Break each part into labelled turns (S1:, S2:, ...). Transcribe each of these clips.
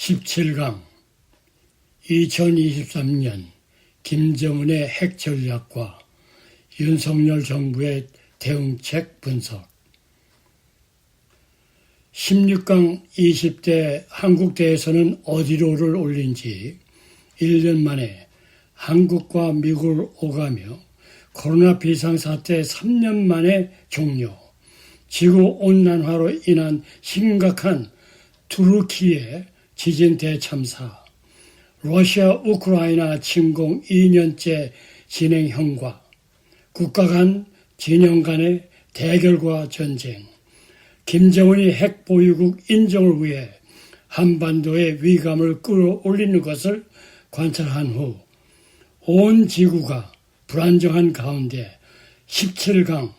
S1: 17강 2023년 김정은의 핵 전략과 윤석열 정부의 대응책 분석. 16강 20대 한국대에서는 어디로를 올린 지 1년 만에 한국과 미국을 오가며 코로나 비상사태 3년 만에 종료, 지구온난화로 인한 심각한 투르키의 지진 대참사, 러시아 우크라이나 침공 2년째 진행형과 국가 간 진영 간의 대결과 전쟁, 김정은이 핵 보유국 인정을 위해 한반도의 위감을 끌어올리는 것을 관찰한 후 온 지구가 불안정한 가운데 17강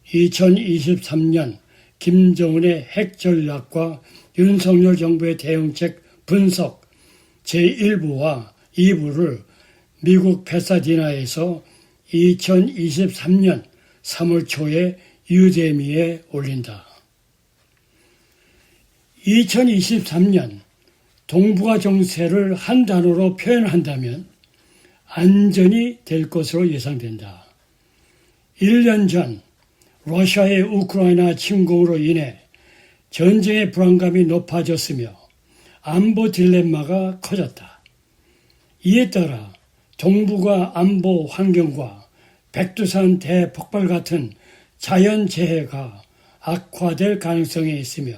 S1: 2023년 김정은의 핵 전략과 윤석열 정부의 대응책 분석 제1부와 2부를 미국 패사디나에서 2023년 3월 초에 유대미에 올린다. 2023년 동북아 정세를 한 단어로 표현한다면 안전이 될 것으로 예상된다. 1년 전 러시아의 우크라이나 침공으로 인해 전쟁의 불안감이 높아졌으며 안보 딜레마가 커졌다. 이에 따라 동북아 안보 환경과 백두산 대폭발 같은 자연재해가 악화될 가능성이 있으며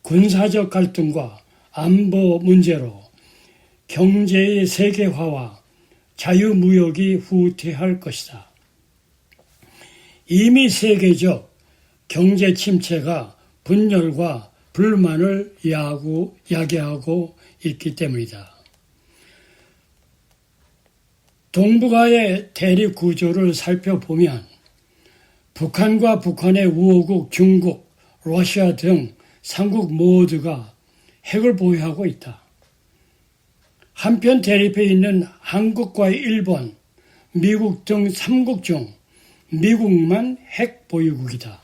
S1: 군사적 갈등과 안보 문제로 경제의 세계화와 자유무역이 후퇴할 것이다. 이미 세계적 경제 침체가 분열과 불만을 야기하고 있기 때문이다. 동북아의 대립 구조를 살펴보면 북한과 북한의 우호국 중국, 러시아 등 3국 모두가 핵을 보유하고 있다. 한편 대립해 있는 한국과 일본, 미국 등 3국 중 미국만 핵 보유국이다.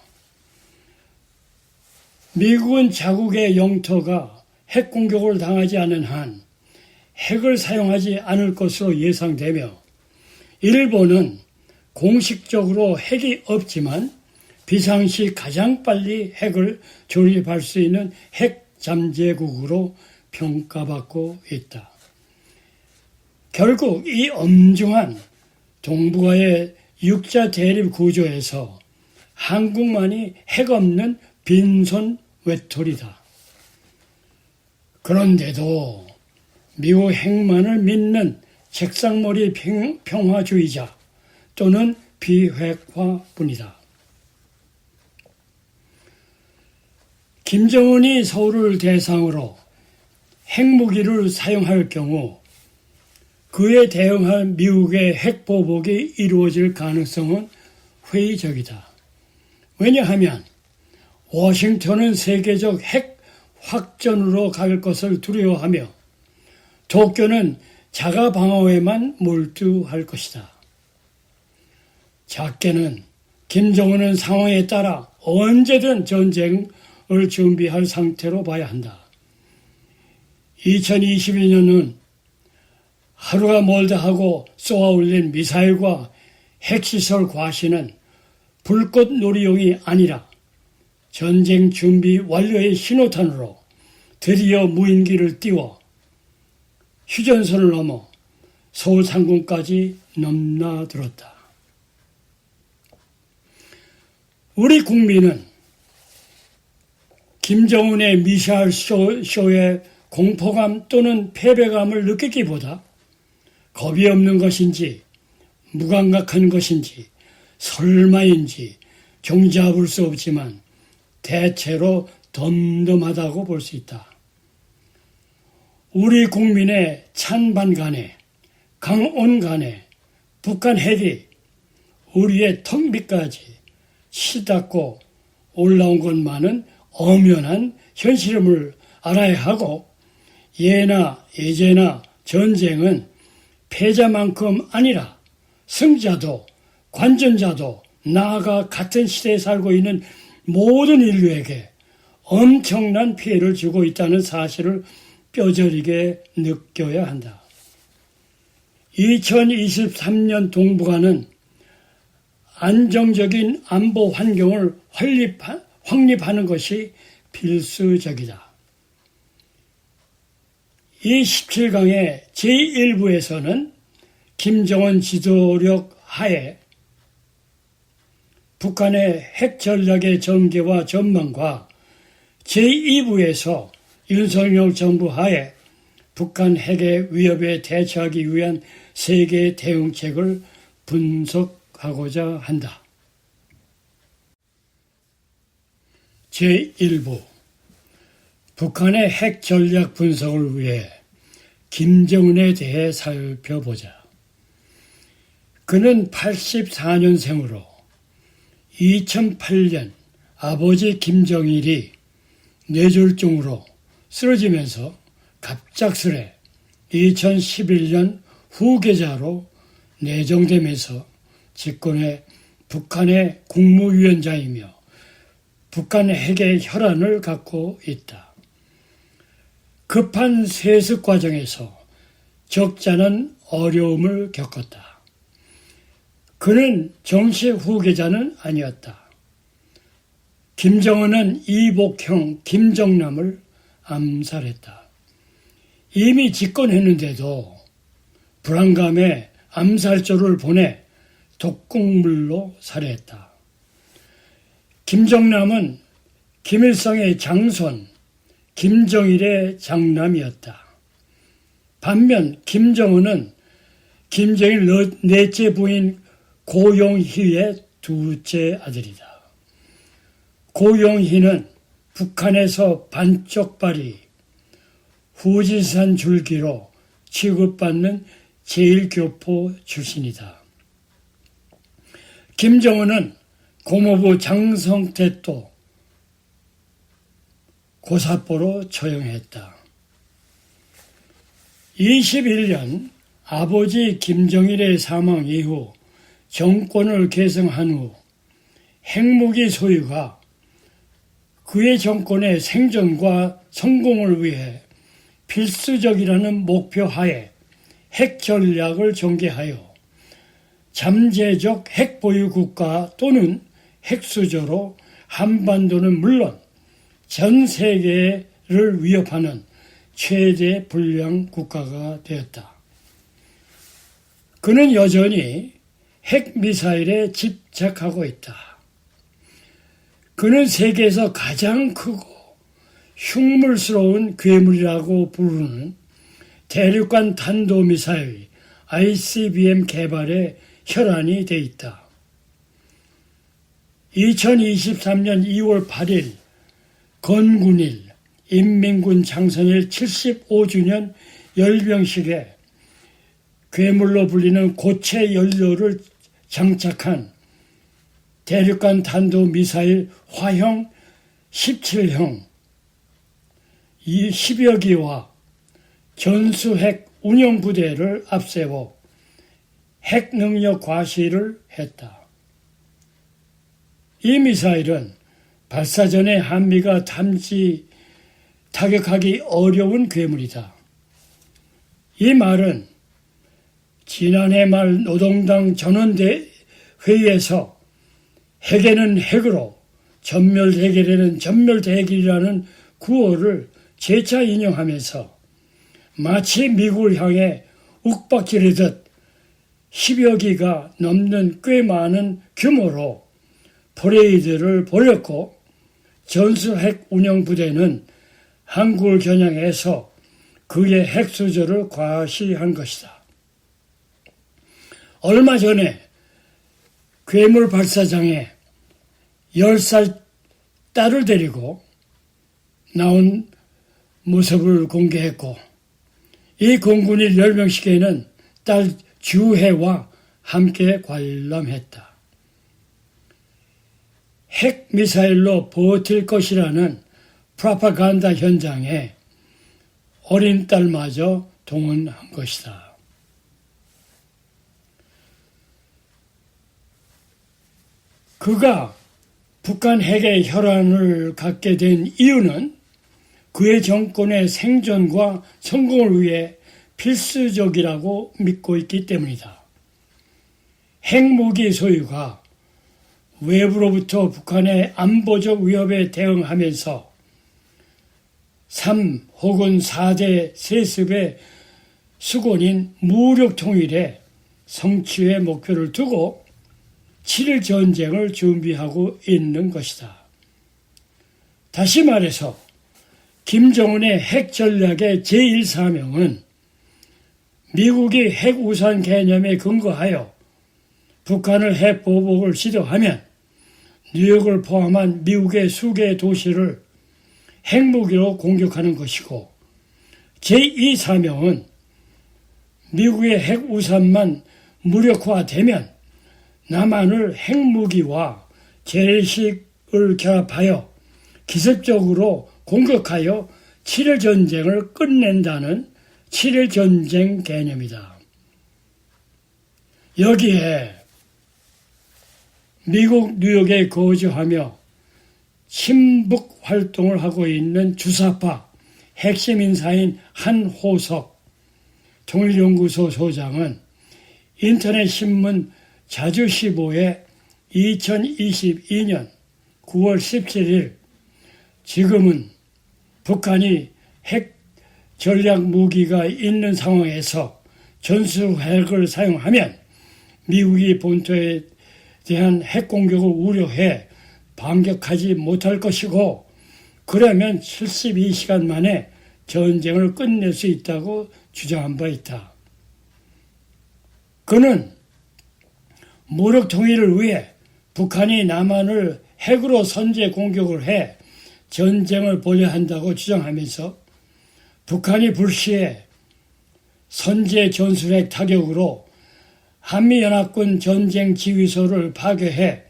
S1: 미국은 자국의 영토가 핵 공격을 당하지 않는 한 핵을 사용하지 않을 것으로 예상되며 일본은 공식적으로 핵이 없지만 비상시 가장 빨리 핵을 조립할 수 있는 핵 잠재국으로 평가받고 있다. 결국 이 엄중한 동북아의 육자 대립 구조에서 한국만이 핵 없는 빈손 외톨이다. 그런데도 미국 핵만을 믿는 책상머리 평화주의자 또는 비핵화뿐이다. 김정은이 서울을 대상으로 핵무기를 사용할 경우 그에 대응할 미국의 핵보복이 이루어질 가능성은 회의적이다. 왜냐하면 워싱턴은 세계적 핵 확전으로 갈 것을 두려워하며 도쿄는 자가 방어에만 몰두할 것이다. 작게는 김정은은 상황에 따라 언제든 전쟁을 준비할 상태로 봐야 한다. 2022년은 하루가 멀다 하고 쏘아올린 미사일과 핵시설 과시는 불꽃놀이용이 아니라 전쟁 준비 완료의 신호탄으로 드디어 무인기를 띄워 휴전선을 넘어 서울 상공까지 넘나들었다. 우리 국민은 김정은의 미사일 쇼에 공포감 또는 패배감을 느끼기보다 겁이 없는 것인지 무감각한 것인지 설마인지 종잡을 수 없지만 대체로 덤덤하다고 볼 수 있다. 우리 국민의 찬반 간에 강온 간에 북한 핵이 우리의 턱 밑까지 치닫고 올라온 것만은 엄연한 현실임을 알아야 하고 예나 예제나 전쟁은 패자만큼 아니라 승자도 관전자도 나아가 같은 시대에 살고 있는 모든 인류에게 엄청난 피해를 주고 있다는 사실을 뼈저리게 느껴야 한다. 2023년 동북아는 안정적인 안보 환경을 확립하는 것이 필수적이다. 이 17강의 제1부에서는 김정은 지도력 하에 북한의 핵 전략의 전개와 전망과 제2부에서 윤석열 정부 하에 북한 핵의 위협에 대처하기 위한 세계 대응책을 분석하고자 한다. 제1부 북한의 핵 전략 분석을 위해 김정은에 대해 살펴보자. 그는 84년생으로 2008년 아버지 김정일이 뇌졸중으로 쓰러지면서 갑작스레 2011년 후계자로 내정되면서 집권해 북한의 국무위원장이며 북한 핵의 혈안을 갖고 있다. 급한 세습 과정에서 적잖은 어려움을 겪었다. 그는 정식 후계자는 아니었다. 김정은은 이복형 김정남을 암살했다. 이미 집권했는데도 불안감에 암살조를 보내 독극물로 살해했다. 김정남은 김일성의 장손, 김정일의 장남이었다. 반면 김정은은 김정일 넷째 부인 고용희의 둘째 아들이다. 고용희는 북한에서 반쪽발이 후지산 줄기로 취급받는 제1교포 출신이다. 김정은은 고모부 장성택도 고사포로 처형했다. 21년 아버지 김정일의 사망 이후 정권을 계승한 후 핵무기 소유가 그의 정권의 생존과 성공을 위해 필수적이라는 목표 하에 핵 전략을 전개하여 잠재적 핵보유 국가 또는 핵수저로 한반도는 물론 전 세계를 위협하는 최대 불량 국가가 되었다. 그는 여전히 핵미사일에 집착하고 있다. 그는 세계에서 가장 크고 흉물스러운 괴물이라고 부르는 대륙간 탄도미사일 ICBM 개발에 혈안이 돼 있다. 2023년 2월 8일 건군일 인민군 창선일 75주년 열병식에 괴물로 불리는 고체 연료를 장착한 대륙간 탄도미사일 화형 17형 10여 기와 전수핵 운영부대를 앞세워 핵능력 과시를 했다. 이 미사일은 발사 전에 한미가 타격하기 어려운 괴물이다. 이 말은 지난해 말 노동당 전원대 회의에서 핵에는 핵으로, 전멸대결에는 전멸대결이라는 구호를 재차 인용하면서 마치 미국을 향해 욱박지르듯 10여 기가 넘는 꽤 많은 규모로 퍼레이드를 벌였고 전수핵 운영부대는 한국을 겨냥해서 그의 핵수저를 과시한 것이다. 얼마 전에 괴물 발사장에 10살 딸을 데리고 나온 모습을 공개했고 이 공군일 열병식에는 딸 주혜와 함께 관람했다. 핵미사일로 버틸 것이라는 프로파간다 현장에 어린 딸마저 동원한 것이다. 그가 북한 핵의 혈안을 갖게 된 이유는 그의 정권의 생존과 성공을 위해 필수적이라고 믿고 있기 때문이다. 핵무기 소유가 외부로부터 북한의 안보적 위협에 대응하면서 3 혹은 4대 세습의 수건인 무력 통일의 성취의 목표를 두고 7일 전쟁을 준비하고 있는 것이다. 다시 말해서 김정은의 핵 전략의 제1사명은 미국이 핵우산 개념에 근거하여 북한을 핵 보복을 시도하면 뉴욕을 포함한 미국의 수개 도시를 핵무기로 공격하는 것이고, 제2사명은 미국의 핵우산만 무력화되면 남한을 핵무기와 재래식을 결합하여 기습적으로 공격하여 7일 전쟁을 끝낸다는 7일 전쟁 개념이다. 여기에 미국 뉴욕에 거주하며 친북 활동을 하고 있는 주사파 핵심 인사인 한호석 통일연구소 소장은 인터넷 신문 자주시보에 2022년 9월 17일 지금은 북한이 핵 전략 무기가 있는 상황에서 전술핵을 사용하면 미국이 본토에 대한 핵 공격을 우려해 반격하지 못할 것이고, 그러면 72시간 만에 전쟁을 끝낼 수 있다고 주장한 바 있다. 그는 무력 통일을 위해 북한이 남한을 핵으로 선제 공격을 해 전쟁을 벌여야 한다고 주장하면서 북한이 불시에 선제 전술핵 타격으로 한미연합군 전쟁 지휘소를 파괴해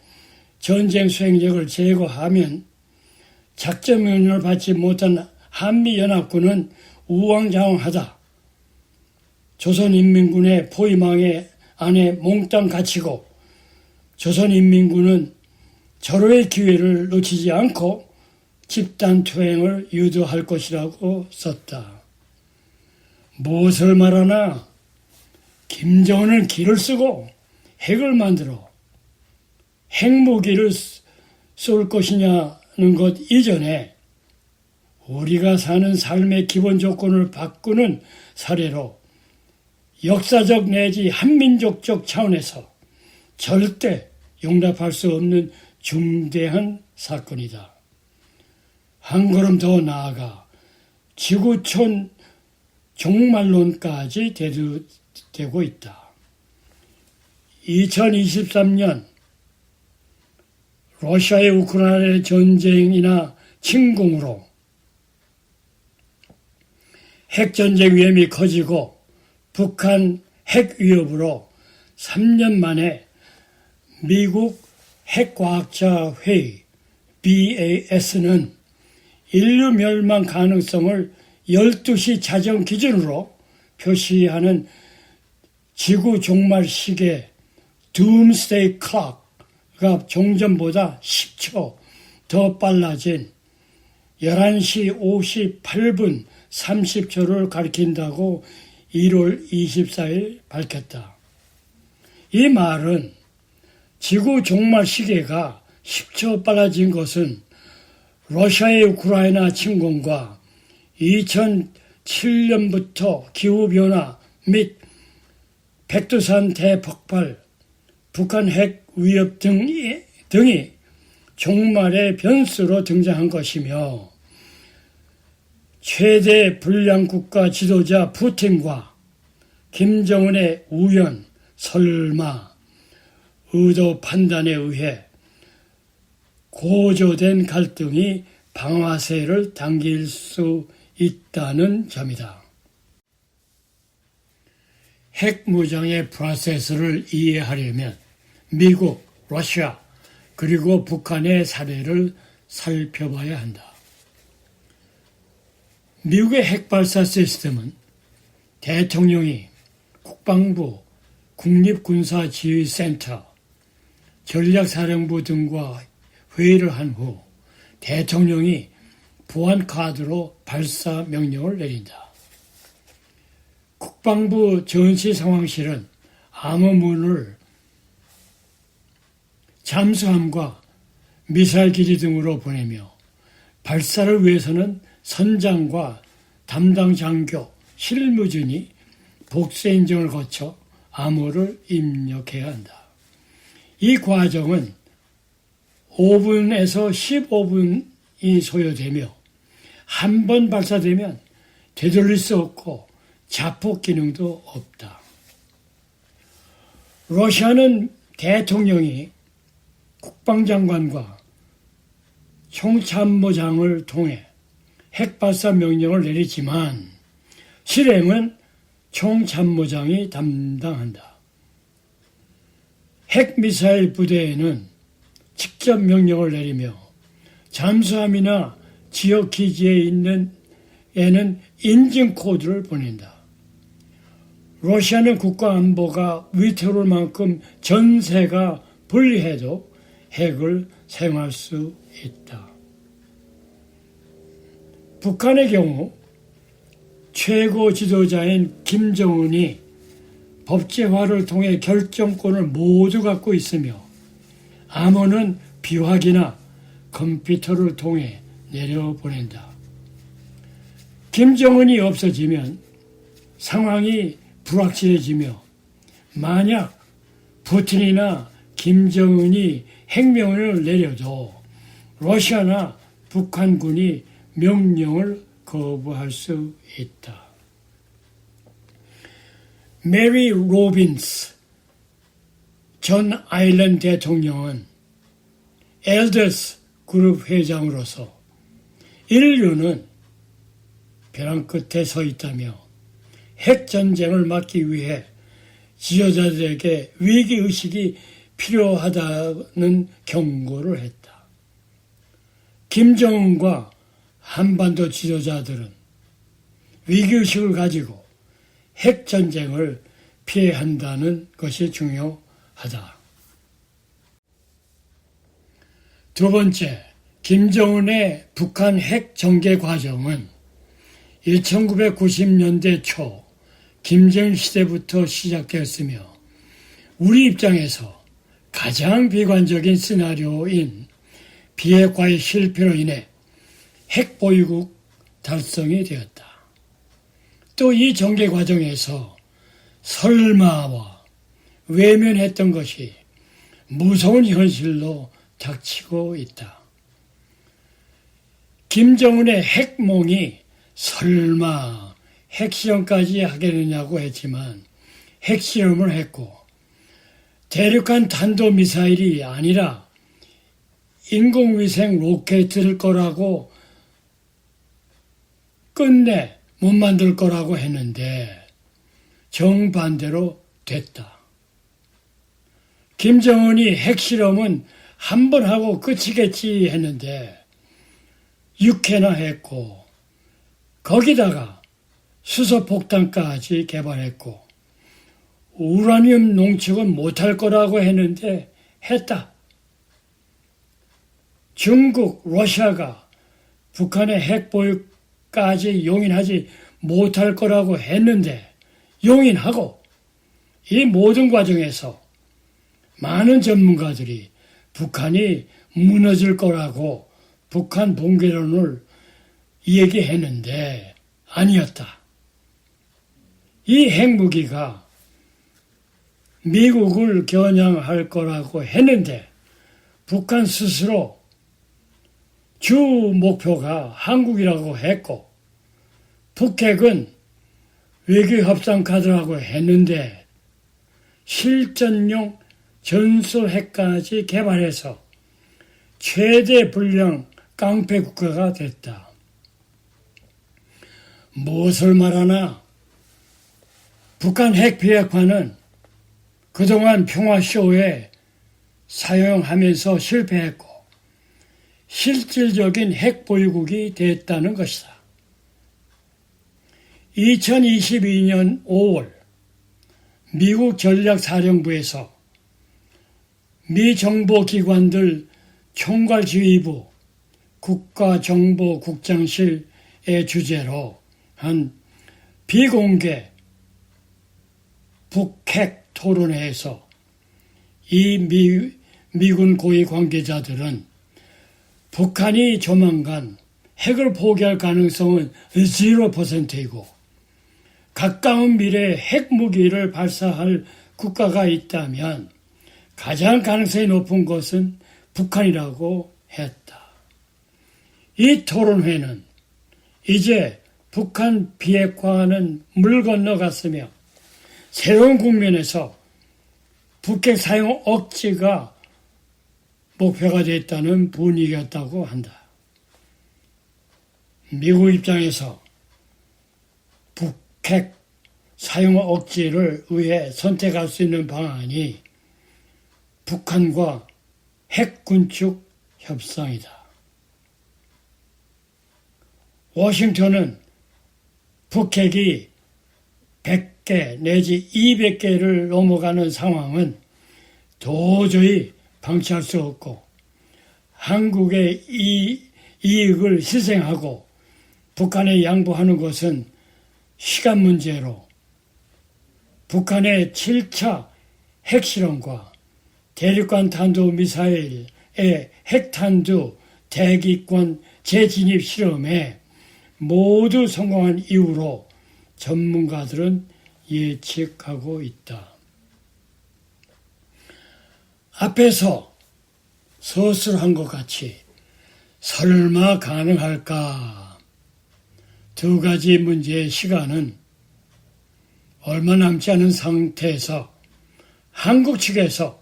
S1: 전쟁 수행력을 제거하면 작전 명령을 받지 못한 한미연합군은 우왕좌왕하다. 조선인민군의 포위망에 안에 몽땅 갇히고 조선인민군은 절호의 기회를 놓치지 않고 집단 투행을 유도할 것이라고 썼다. 무엇을 말하나 김정은은 기를 쓰고 핵을 만들어 핵무기를 쏠 것이냐는 것 이전에 우리가 사는 삶의 기본 조건을 바꾸는 사례로 역사적 내지 한민족적 차원에서 절대 용납할 수 없는 중대한 사건이다. 한 걸음 더 나아가 지구촌 종말론까지 대두되고 있다. 2023년 러시아의 우크라이나 전쟁이나 침공으로 핵전쟁 위험이 커지고 북한 핵 위협으로 3년 만에 미국 핵과학자 회의 BAS는 인류 멸망 가능성을 12시 자정 기준으로 표시하는 지구 종말 시계 Doomsday Clock가 종전보다 10초 더 빨라진 11시 58분 30초를 가리킨다고 1월 24일 밝혔다. 이 말은 지구 종말 시계가 10초 빨라진 것은 러시아의 우크라이나 침공과 2007년부터 기후변화 및 백두산 대폭발, 북한 핵 위협 등이 종말의 변수로 등장한 것이며 최대 불량국가 지도자 푸틴과 김정은의 우연, 설마, 의도 판단에 의해 고조된 갈등이 방아쇠를 당길 수 있다는 점이다. 핵무장의 프로세스를 이해하려면 미국, 러시아, 그리고 북한의 사례를 살펴봐야 한다. 미국의 핵발사 시스템은 대통령이 국방부, 국립군사지휘센터, 전략사령부 등과 회의를 한 후 대통령이 보안 카드로 발사 명령을 내린다. 국방부 전시상황실은 암호문을 잠수함과 미사일 기지 등으로 보내며 발사를 위해서는 선장과 담당 장교, 실무진이 복수 인증을 거쳐 암호를 입력해야 한다. 이 과정은 5분에서 15분이 소요되며 한 번 발사되면 되돌릴 수 없고 자폭 기능도 없다. 러시아는 대통령이 국방장관과 총참모장을 통해 핵발사 명령을 내리지만 실행은 총참모장이 담당한다. 핵미사일 부대에는 직접 명령을 내리며 잠수함이나 지역 기지에 있는 에는 인증 코드를 보낸다. 러시아는 국가안보가 위태로울 만큼 전세가 불리해도 핵을 사용할 수 있다. 북한의 경우 최고 지도자인 김정은이 법제화를 통해 결정권을 모두 갖고 있으며 암호는 비화기나 컴퓨터를 통해 내려보낸다. 김정은이 없어지면 상황이 불확실해지며 만약 푸틴이나 김정은이 핵명령을 내려도 러시아나 북한군이 명령을 거부할 수 있다. 메리 로빈스 전 아일랜드 대통령은 엘더스 그룹 회장으로서 인류는 벼랑 끝에 서 있다며 핵전쟁을 막기 위해 지도자들에게 위기의식이 필요하다는 경고를 했다. 김정은과 한반도 지도자들은 위기의식을 가지고 핵전쟁을 피해야 한다는 것이 중요하다. 두 번째, 김정은의 북한 핵 전개 과정은 1990년대 초 김정일 시대부터 시작되었으며 우리 입장에서 가장 비관적인 시나리오인 비핵화의 실패로 인해 핵보유국 달성이 되었다. 또 이 전개 과정에서 설마와 외면했던 것이 무서운 현실로 닥치고 있다. 김정은의 핵몽이 설마 핵실험까지 하겠느냐고 했지만 핵실험을 했고 대륙간 탄도미사일이 아니라 인공위생 로켓일 거라고 끝내 못 만들 거라고 했는데 정반대로 됐다. 김정은이 핵실험은 한 번 하고 끝이겠지 했는데 6회나 했고 거기다가 수소폭탄까지 개발했고 우라늄 농축은 못할 거라고 했는데 했다. 중국, 러시아가 북한의 핵보유까지 용인하지 못할 거라고 했는데 용인하고 이 모든 과정에서 많은 전문가들이 북한이 무너질 거라고 북한 붕괴론을 얘기했는데 아니었다. 이 핵무기가 미국을 겨냥할 거라고 했는데 북한 스스로 주 목표가 한국이라고 했고 북핵은 외교협상 카드라고 했는데 실전용 전술핵까지 개발해서 최대 불량 깡패 국가가 됐다. 무엇을 말하나 북한 핵 비핵화는 그동안 평화쇼에 사용하면서 실패했고 실질적인 핵 보유국이 됐다는 것이다. 2022년 5월 미국 전략사령부에서 미 정보기관들 총괄지휘부 국가정보국장실의 주재로 한 비공개 북핵 토론회에서 이 미군 고위 관계자들은 북한이 조만간 핵을 포기할 가능성은 0%이고 가까운 미래에 핵무기를 발사할 국가가 있다면 가장 가능성이 높은 것은 북한이라고 했다. 이 토론회는 이제 북한 비핵화는 물 건너갔으며 새로운 국면에서 북핵 사용 억지가 목표가 됐다는 분위기였다고 한다. 미국 입장에서 북핵 사용 억지를 위해 선택할 수 있는 방안이 북한과 핵 군축 협상이다. 워싱턴은 북핵이 100개 내지 200개를 넘어가는 상황은 도저히 방치할 수 없고 한국의 이익을 희생하고 북한에 양보하는 것은 시간 문제로 북한의 7차 핵실험과 대륙간 탄도미사일의 핵탄두 대기권 재진입 실험에 모두 성공한 이후로 전문가들은 예측하고 있다. 앞에서 서술한 것 같이 설마 가능할까? 두 가지 문제의 시간은 얼마 남지 않은 상태에서 한국 측에서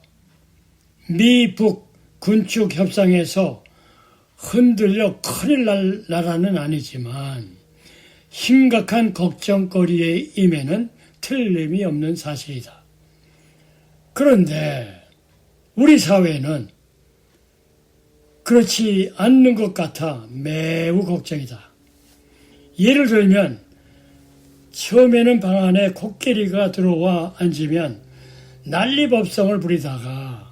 S1: 미북 군축 협상에서 흔들려 큰일 날 나라는 아니지만 심각한 걱정거리의 임에는 틀림이 없는 사실이다. 그런데 우리 사회는 그렇지 않는 것 같아 매우 걱정이다. 예를 들면 처음에는 방 안에 코끼리가 들어와 앉으면 난리법성을 부리다가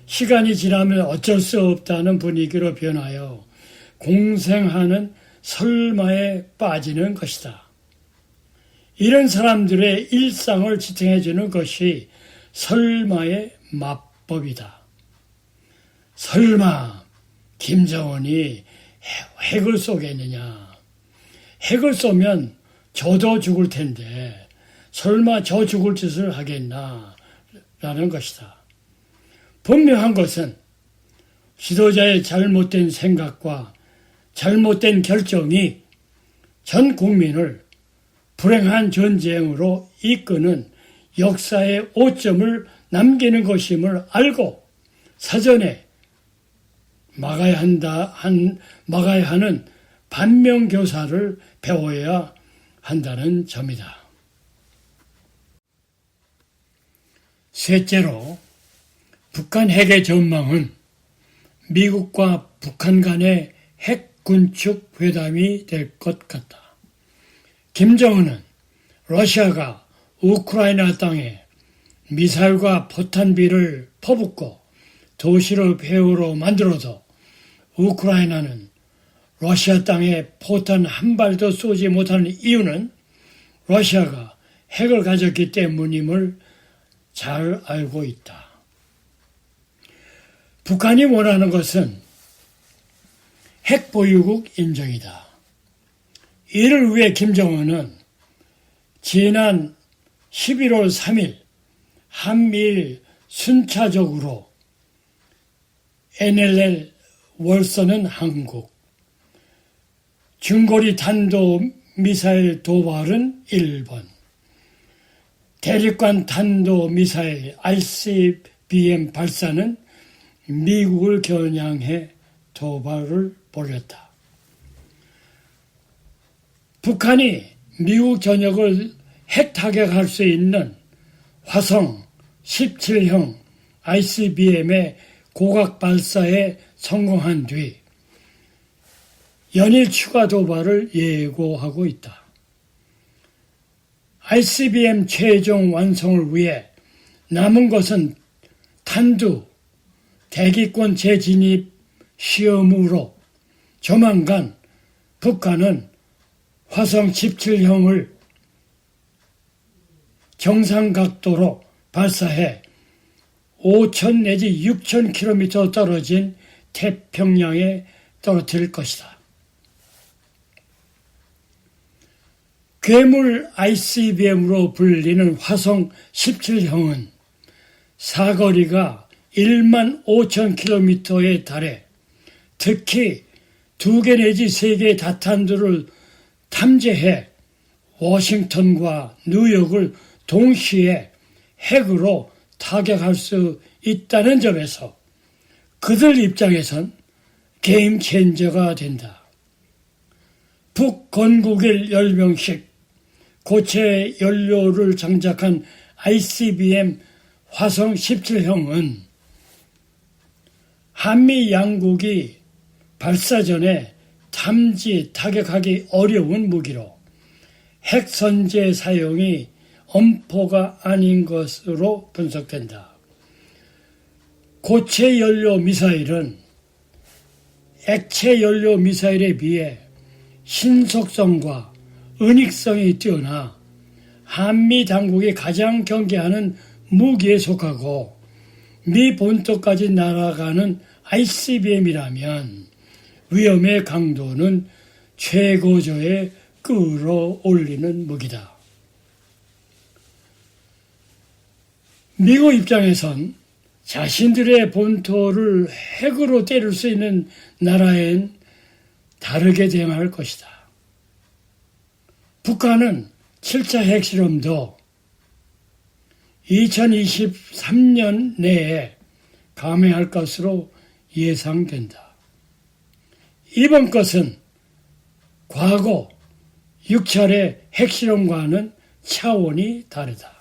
S1: 시간이 지나면 어쩔 수 없다는 분위기로 변하여 공생하는 설마에 빠지는 것이다. 이런 사람들의 일상을 지탱해주는 것이 설마의 마법이다. 설마 김정은이 핵을 쏘겠느냐. 핵을 쏘면 저도 죽을 텐데 설마 저 죽을 짓을 하겠나 라는 것이다. 분명한 것은 지도자의 잘못된 생각과 잘못된 결정이 전 국민을 불행한 전쟁으로 이끄는 역사의 오점을 남기는 것임을 알고 사전에 막아야 하는 반면교사를 배워야 한다는 점이다. 셋째로 북한 핵의 전망은 미국과 북한 간의 핵 군축 회담이 될 것 같다. 김정은은 러시아가 우크라이나 땅에 미사일과 포탄비를 퍼붓고 도시를 폐허로 만들어도 우크라이나는 러시아 땅에 포탄 한 발도 쏘지 못하는 이유는 러시아가 핵을 가졌기 때문임을 잘 알고 있다. 북한이 원하는 것은 핵 보유국 인정이다. 이를 위해 김정은은 지난 11월 3일 한미일 순차적으로 NLL 월서는 한국, 중거리 탄도미사일 도발은 일본, 대륙간 탄도미사일 ICBM 발사는 미국을 겨냥해 도발을 벌였다. 북한이 미국 전역을 핵 타격할 수 있는 화성 17형 ICBM의 고각 발사에 성공한 뒤 연일 추가 도발을 예고하고 있다. ICBM 최종 완성을 위해 남은 것은 탄두, 대기권 재진입 시험으로 조만간 북한은 화성 17형을 정상각도로 발사해 5,000 내지 6,000km 떨어진 태평양에 떨어뜨릴 것이다. 괴물 ICBM으로 불리는 화성 17형은 사거리가 15,000km에 달해 특히 2개 내지 3개의 다탄두를 탐지해 워싱턴과 뉴욕을 동시에 핵으로 타격할 수 있다는 점에서 그들 입장에선 게임 체인저가 된다. 북건국일 10명씩 고체 연료를 장착한 ICBM 화성 17형은 한미 양국이 발사 전에 탐지, 타격하기 어려운 무기로 핵 선제 사용이 엄포가 아닌 것으로 분석된다. 고체 연료 미사일은 액체 연료 미사일에 비해 신속성과 은닉성이 뛰어나 한미 당국이 가장 경계하는 무기에 속하고 미 본토까지 날아가는 ICBM이라면 위험의 강도는 최고조에 끌어올리는 무기다. 미국 입장에선 자신들의 본토를 핵으로 때릴 수 있는 나라엔 다르게 대응할 것이다. 북한은 7차 핵실험도 2023년 내에 감행할 것으로 예상된다. 이번 것은 과거 6차례 핵실험과는 차원이 다르다.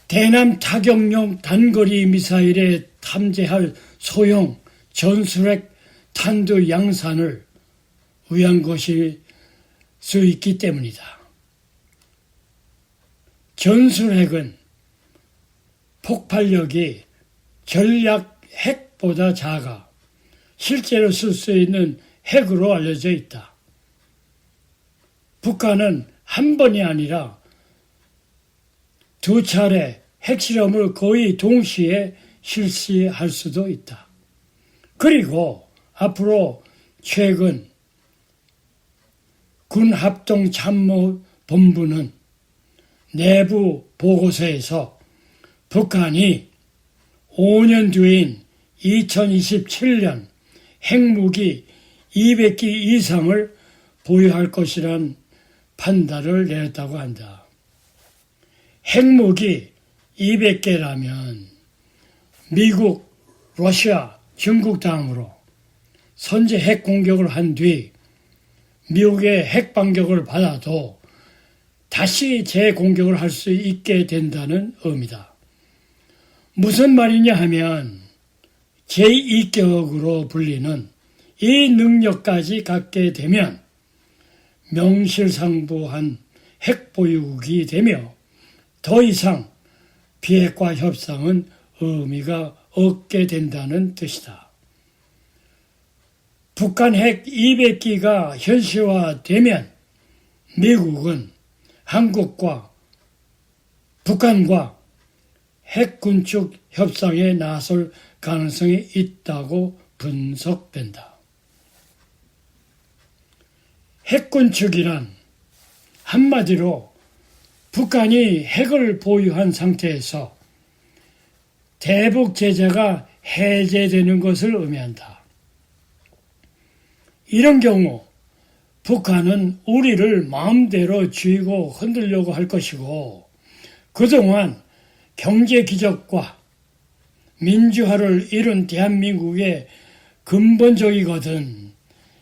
S1: 대남 타격용 단거리 미사일에 탐지할 소형 전술핵 탄두 양산을 위한 것일 수 있기 때문이다. 전술핵은 폭발력이 전략 핵보다 작아 실제로 쓸 수 있는 핵으로 알려져 있다. 북한은 한 번이 아니라 2차례 핵실험을 거의 동시에 실시할 수도 있다. 그리고 앞으로 최근 군합동참모본부는 내부 보고서에서 북한이 5년 뒤인 2027년 핵무기 200기 이상을 보유할 것이란 판단을 내렸다고 한다. 핵무기 200개라면 미국, 러시아, 중국 다음으로 선제 핵 공격을 한 뒤 미국의 핵 반격을 받아도 다시 재공격을 할 수 있게 된다는 의미다. 무슨 말이냐 하면 제2격으로 불리는 이 능력까지 갖게 되면 명실상부한 핵보유국이 되며 더 이상 비핵화 협상은 의미가 없게 된다는 뜻이다. 북한 핵 200기가 현실화되면 미국은 한국과 북한과 핵 군축 협상에 나설 가능성이 있다고 분석된다. 핵 군축이란 한마디로 북한이 핵을 보유한 상태에서 대북 제재가 해제되는 것을 의미한다. 이런 경우 북한은 우리를 마음대로 쥐고 흔들려고 할 것이고 그동안 경제 기적과 민주화를 이룬 대한민국의 근본적이거든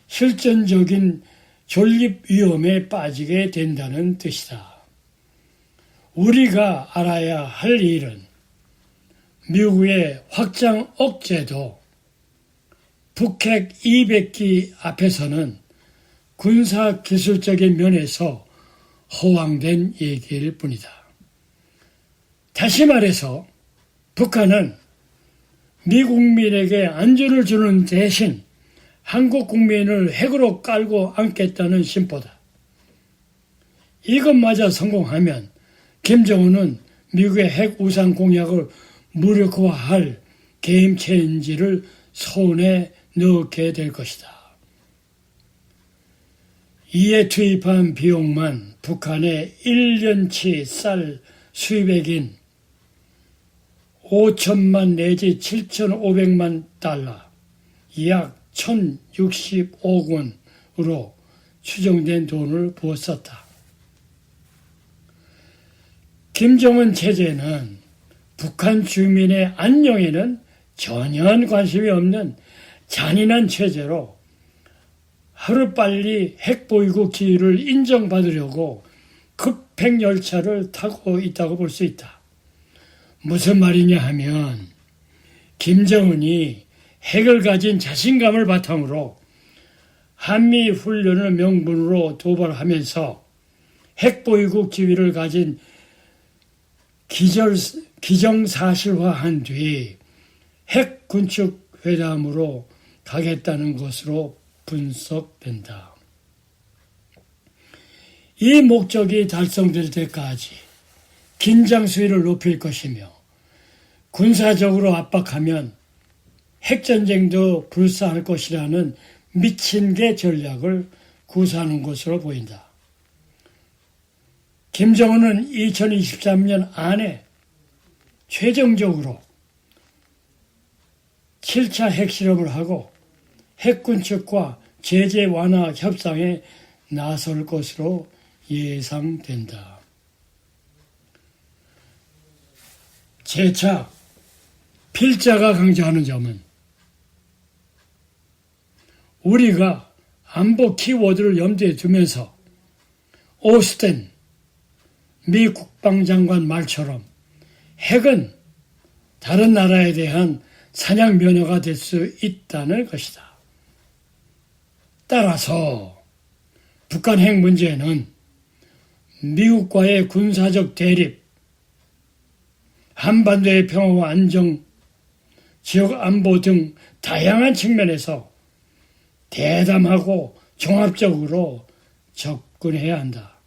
S1: 실전적인 존립 위험에 빠지게 된다는 뜻이다. 우리가 알아야 할 일은 미국의 확장 억제도 북핵 200기 앞에서는 군사기술적인 면에서 허황된 얘기일 뿐이다. 다시 말해서 북한은 미국민에게 안전을 주는 대신 한국 국민을 핵으로 깔고 앉겠다는 심보다. 이것마저 성공하면 김정은은 미국의 핵 우상 공약을 무력화할 게임 체인지를 손에 넣게 될 것이다. 이에 투입한 비용만 북한의 1년치 쌀 수입액인 5천만 내지 7,500만 달러, 약 1,065억 원으로 추정된 돈을 부었었다. 김정은 체제는 북한 주민의 안녕에는 전혀 관심이 없는 잔인한 체제로 하루빨리 핵보유국 지위를 인정받으려고 급행열차를 타고 있다고 볼 수 있다. 무슨 말이냐 하면 김정은이 핵을 가진 자신감을 바탕으로 한미 훈련을 명분으로 도발하면서 핵보유국 지위를 가진 기정사실화한 뒤 핵 군축 회담으로 가겠다는 것으로 분석된다. 이 목적이 달성될 때까지 긴장 수위를 높일 것이며 군사적으로 압박하면 핵전쟁도 불사할 것이라는 미친 개 전략을 구사하는 것으로 보인다. 김정은은 2023년 안에 최종적으로 7차 핵실험을 하고 핵군축과 제재 완화 협상에 나설 것으로 예상된다. 재차 필자가 강조하는 점은 우리가 안보 키워드를 염두에 두면서 오스틴 미 국방장관 말처럼 핵은 다른 나라에 대한 사냥 면허가 될 수 있다는 것이다. 따라서 북한 핵 문제는 미국과의 군사적 대립, 한반도의 평화와 안정, 지역 안보 등 다양한 측면에서 대담하고 종합적으로 접근해야 한다.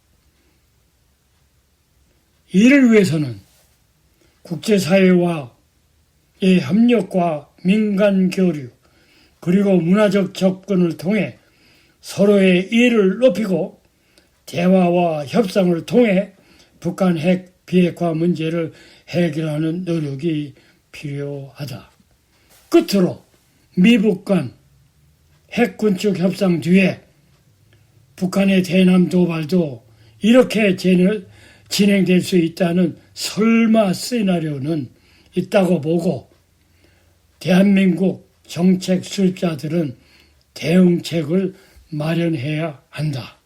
S1: 이를 위해서는 국제사회와의 협력과 민간 교류, 그리고 문화적 접근을 통해 서로의 이해를 높이고 대화와 협상을 통해 북한 핵 비핵화 문제를 해결하는 노력이 필요하다. 끝으로 미북 간 핵군축 협상 뒤에 북한의 대남 도발도 이렇게 진행될 수 있다는 설마 시나리오는 있다고 보고 대한민국 정책 수립자들은 대응책을 마련해야 한다.